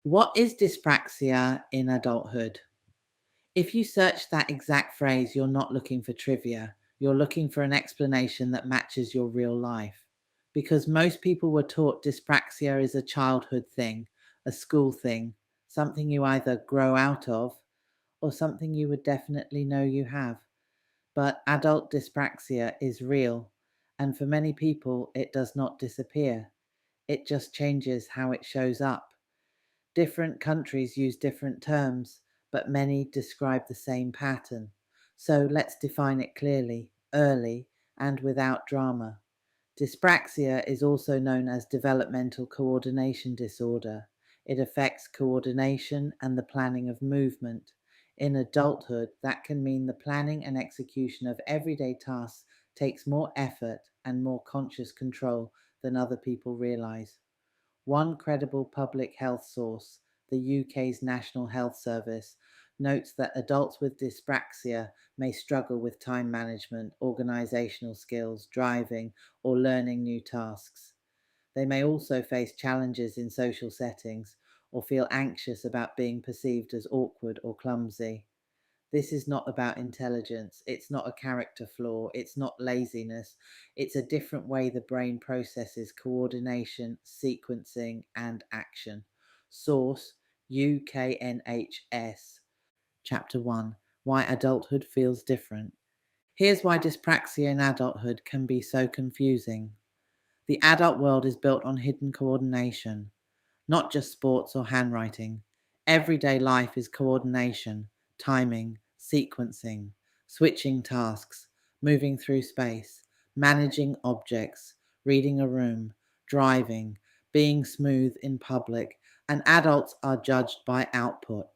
What is dyspraxia in adulthood? If you search that exact phrase, you're not looking for trivia. You're looking for an explanation that matches your real life. Because most people were taught dyspraxia is a childhood thing, a school thing, something you either grow out of or something you would definitely know you have. But adult dyspraxia is real, and for many people, it does not disappear. It just changes how it shows up. Different countries use different terms, but many describe the same pattern. So let's define it clearly, early, and without drama. Dyspraxia is also known as Developmental Coordination Disorder. It affects coordination and the planning of movement. In adulthood, that can mean the planning and execution of everyday tasks takes more effort and more conscious control than other people realize. One credible public health source, the UK's National Health Service, notes that adults with dyspraxia may struggle with time management, organisational skills, driving, or learning new tasks. They may also face challenges in social settings or feel anxious about being perceived as awkward or clumsy. This is not about intelligence. It's not a character flaw. It's not laziness. It's a different way the brain processes coordination, sequencing, and action. Source UKNHS, Chapter 1, Why Adulthood Feels Different. Here's why dyspraxia in adulthood can be so confusing. The adult world is built on hidden coordination, not just sports or handwriting. Everyday life is coordination, timing, sequencing, switching tasks, moving through space, managing objects, reading a room, driving, being smooth in public, and adults are judged by output.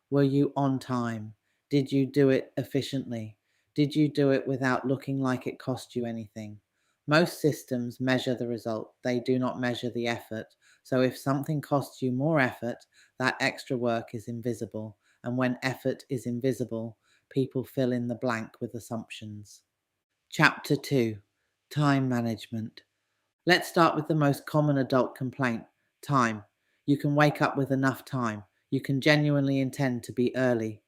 Were you on time? Did you do it efficiently? Did you do it without looking like it cost you anything? Most systems measure the result, they do not measure the effort. So if something costs you more effort, that extra work is invisible. And when effort is invisible, people fill in the blank with assumptions. Chapter 2, Time Management. Let's start with the most common adult complaint, time. You can wake up with enough time. You can genuinely intend to be early.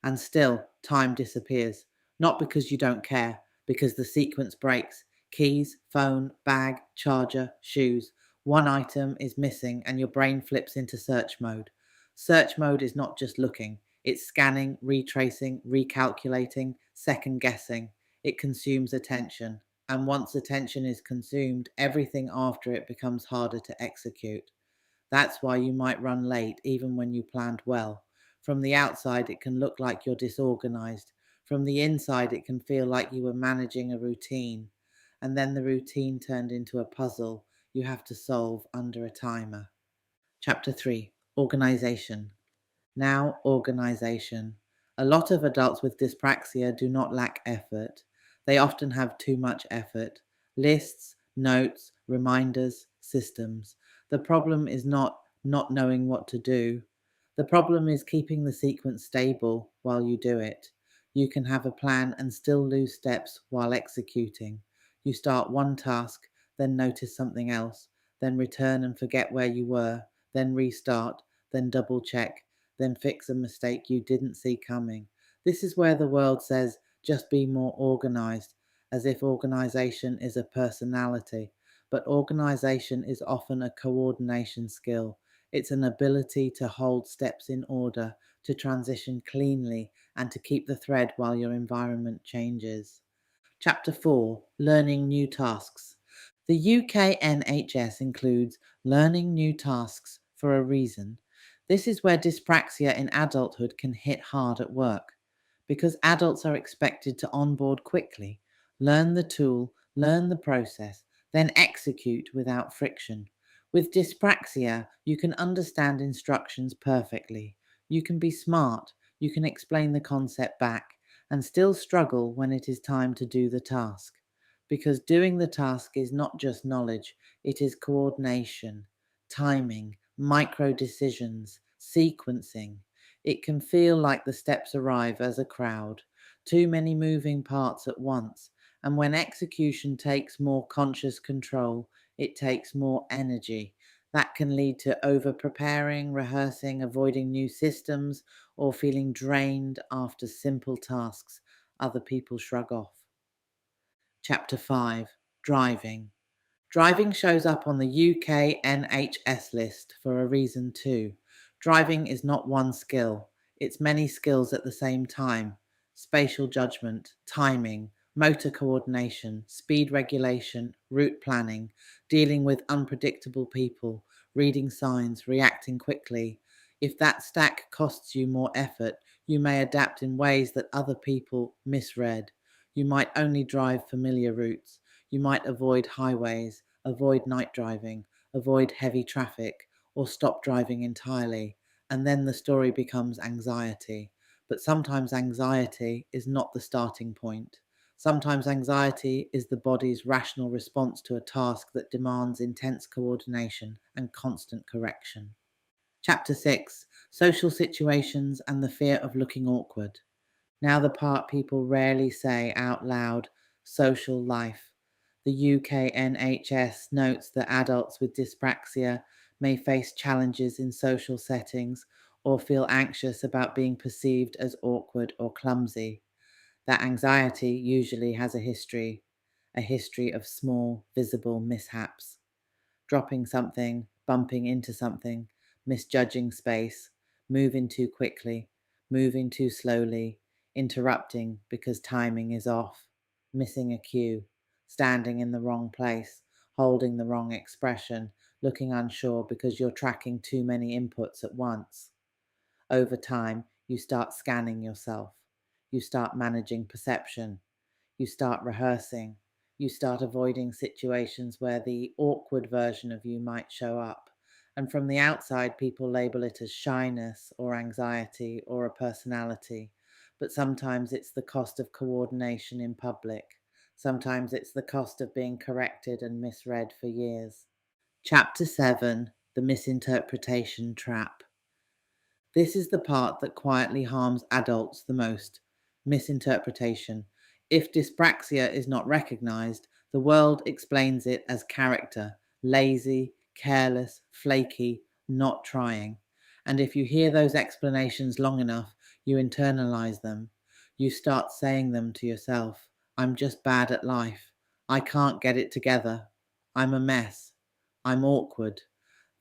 And still, time disappears. Not because you don't care, because the sequence breaks. Keys, phone, bag, charger, shoes. One item is missing and your brain flips into search mode. Search mode is not just looking, it's scanning, retracing, recalculating, second guessing. It consumes attention. And once attention is consumed, everything after it becomes harder to execute. That's why you might run late even when you planned well. From the outside, it can look like you're disorganized. From the inside, it can feel like you were managing a routine. And then the routine turned into a puzzle you have to solve under a timer. Chapter 3, Organization. Now, organization. A lot of adults with dyspraxia do not lack effort. They often have too much effort. Lists, notes, reminders, systems. The problem is not knowing what to do. The problem is keeping the sequence stable while you do it. You can have a plan and still lose steps while executing. You start one task, then notice something else, then return and forget where you were, then restart, then double check, then fix a mistake you didn't see coming. This is where the world says, just be more organized, as if organization is a personality. But organization is often a coordination skill. It's an ability to hold steps in order, to transition cleanly, and to keep the thread while your environment changes. Chapter 4, Learning New Tasks. The UK NHS includes learning new tasks for a reason. This is where dyspraxia in adulthood can hit hard at work, because adults are expected to onboard quickly, learn the tool, learn the process, then execute without friction. With dyspraxia, you can understand instructions perfectly. You can be smart, you can explain the concept back, and still struggle when it is time to do the task. Because doing the task is not just knowledge, it is coordination, timing, micro decisions, sequencing. It can feel like the steps arrive as a crowd, too many moving parts at once, and when execution takes more conscious control, it takes more energy. That can lead to over preparing, rehearsing, avoiding new systems, or feeling drained after simple tasks other people shrug off. Chapter 5: Driving. Driving shows up on the UK NHS list for a reason too. Driving is not one skill, it's many skills at the same time: spatial judgment, timing, motor coordination, speed regulation, route planning, dealing with unpredictable people, reading signs, reacting quickly. If that stack costs you more effort, you may adapt in ways that other people misread. You might only drive familiar routes. You might avoid highways, avoid night driving, avoid heavy traffic, or stop driving entirely. And then the story becomes anxiety. But sometimes anxiety is not the starting point. Sometimes anxiety is the body's rational response to a task that demands intense coordination and constant correction. Chapter 6: Social situations and the fear of looking awkward. Now, the part people rarely say out loud: social life. The UK NHS notes that adults with dyspraxia may face challenges in social settings or feel anxious about being perceived as awkward or clumsy. That anxiety usually has a history of small, visible mishaps: dropping something, bumping into something, misjudging space, moving too quickly, moving too slowly, interrupting because timing is off, missing a cue, standing in the wrong place, holding the wrong expression, looking unsure because you're tracking too many inputs at once. Over time, you start scanning yourself. You start managing perception. You start rehearsing. You start avoiding situations where the awkward version of you might show up. And from the outside, people label it as shyness or anxiety or a personality. But sometimes it's the cost of coordination in public. Sometimes it's the cost of being corrected and misread for years. Chapter 7: The Misinterpretation Trap. This is the part that quietly harms adults the most: misinterpretation. If dyspraxia is not recognized, the world explains it as character: lazy, careless, flaky, not trying. And if you hear those explanations long enough, you internalize them. You start saying them to yourself: I'm just bad at life. I can't get it together. I'm a mess. I'm awkward.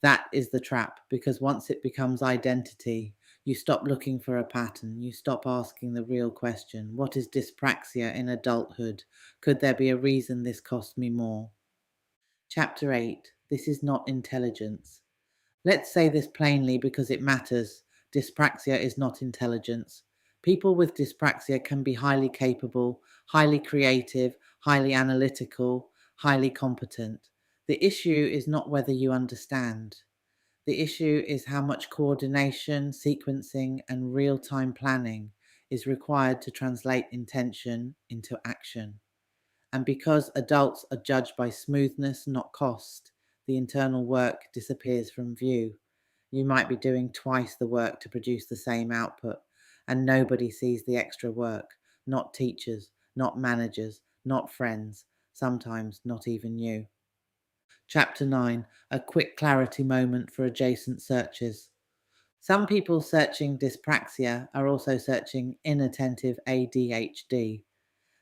That is the trap, because once it becomes identity, you stop looking for a pattern. You stop asking the real question: what is dyspraxia in adulthood? Could there be a reason this cost me more? Chapter 8: This is not intelligence. Let's say this plainly because it matters. Dyspraxia is not intelligence. People with dyspraxia can be highly capable, highly creative, highly analytical, highly competent. The issue is not whether you understand. The issue is how much coordination, sequencing, and real time planning is required to translate intention into action. And because adults are judged by smoothness, not cost, the internal work disappears from view. You might be doing twice the work to produce the same output, and nobody sees the extra work: not teachers, not managers, not friends, sometimes not even you. Chapter 9: A quick clarity moment for adjacent searches. Some people searching dyspraxia are also searching inattentive ADHD.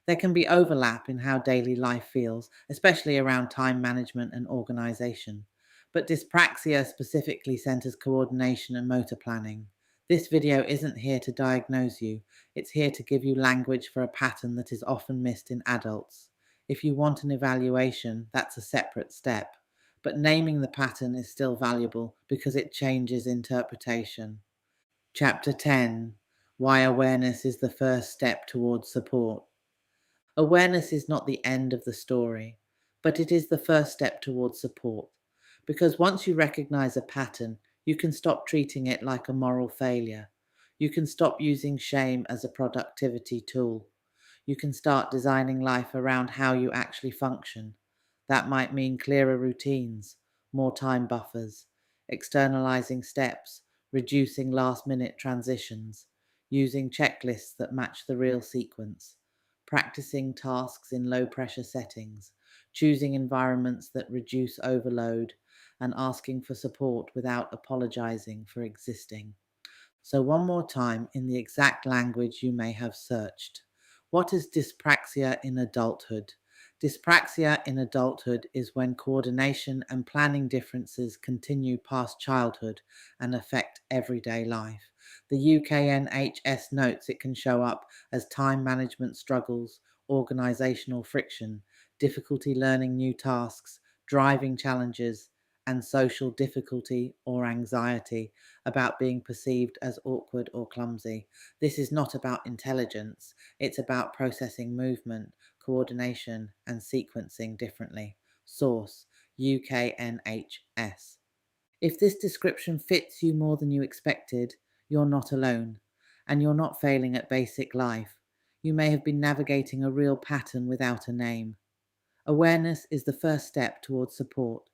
There can be overlap in how daily life feels, especially around time management and organization. But dyspraxia specifically centers coordination and motor planning. This video isn't here to diagnose you, it's here to give you language for a pattern that is often missed in adults. If you want an evaluation, that's a separate step. But naming the pattern is still valuable because it changes interpretation. Chapter 10: Why Awareness is the First Step Towards Support. Awareness is not the end of the story, but it is the first step towards support. Because once you recognize a pattern, you can stop treating it like a moral failure. You can stop using shame as a productivity tool. You can start designing life around how you actually function. That might mean clearer routines, more time buffers, externalizing steps, reducing last minute transitions, using checklists that match the real sequence, practicing tasks in low pressure settings, choosing environments that reduce overload, and asking for support without apologizing for existing. So, one more time in the exact language you may have searched. What is dyspraxia in adulthood? Dyspraxia in adulthood is when coordination and planning differences continue past childhood and affect everyday life. The UKNHS notes it can show up as time management struggles, organisational friction, difficulty learning new tasks, driving challenges, and social difficulty or anxiety about being perceived as awkward or clumsy. This is not about intelligence, it's about processing movement, coordination, and sequencing differently. Source: UKNHS. If this description fits you more than you expected, you're not alone, and you're not failing at basic life. You may have been navigating a real pattern without a name. Awareness is the first step towards support.